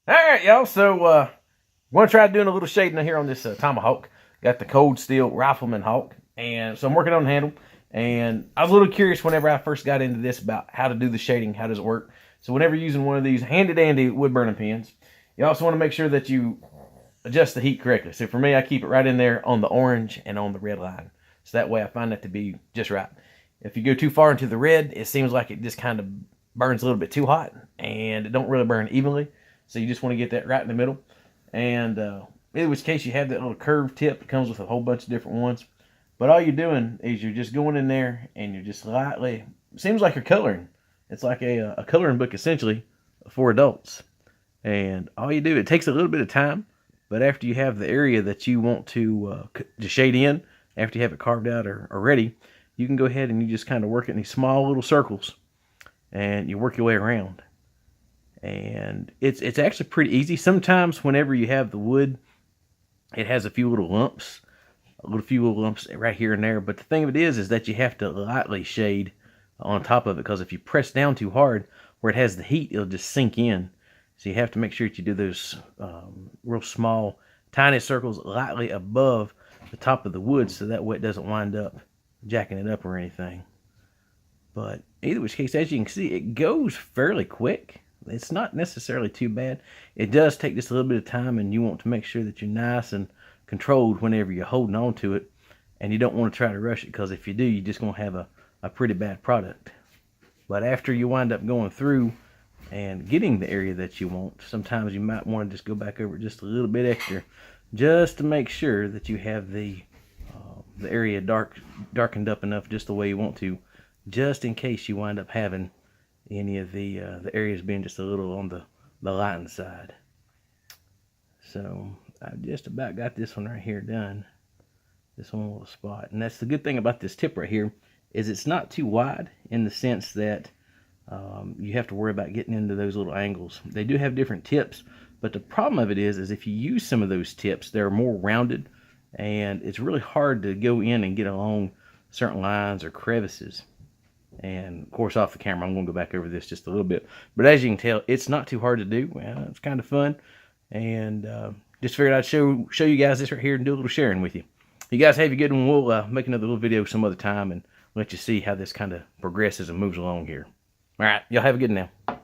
All right, y'all. So, I'm going to try doing a little shading here on this Tomahawk. Got the Cold Steel Rifleman Hawk. And so I'm working on the handle. And I was a little curious whenever I first got into this about how to do the shading, how does it work. So whenever you're using one of these handy-dandy wood burning pens, you also want to make sure that you adjust the heat correctly. So for me, I keep it right in there on the orange and on the red line. So that way I find that to be just right. If you go too far into the red, it seems like it just kind of burns a little bit too hot and it don't really burn evenly. So you just want to get that right in the middle. And in which case you have that little curved tip. It comes with a whole bunch of different ones. But all you're doing is you're just going in there and you're just lightly, it seems like you're coloring. It's like a coloring book essentially for adults. And all you do, it takes a little bit of time, but after you have the area that you want to shade in, after you have it carved out or ready, you can go ahead and you just kind of work it in these small little circles and you work your way around. And it's actually pretty easy. Sometimes whenever you have the wood, it has a few little lumps, right here and there. But the thing of it is that you have to lightly shade on top of it, because if you press down too hard where it has the heat, it'll just sink in. So you have to make sure that you do those real small, tiny circles lightly above the top of the wood, so that way it doesn't wind up jacking it up or anything. But either which case, as you can see, it goes fairly quick. It's not necessarily too bad. It does take just a little bit of time, and you want to make sure that you're nice and controlled whenever you're holding on to it, and you don't want to try to rush it, because if you do, you're just going to have a pretty bad product. But after you wind up going through and getting the area that you want, sometimes you might want to just go back over just a little bit extra, just to make sure that you have the area darkened up enough just the way you want to, just in case you wind up having any of the areas being just a little on the lighten side. So I've just about got this one right here done, this one little spot. And that's the good thing about this tip right here, is it's not too wide, in the sense that you have to worry about getting into those little angles. They do have different tips, but the problem of it is if you use some of those tips, they're more rounded, and it's really hard to go in and get along certain lines or crevices. And of course, off the camera, I'm going to go back over this just a little bit. But as you can tell, it's not too hard to do. Well, it's kind of fun. And just figured I'd show you guys this right here and do a little sharing with you. You guys have a good one. We'll make another little video some other time and let you see how this kind of progresses and moves along here. All right, y'all have a good one now.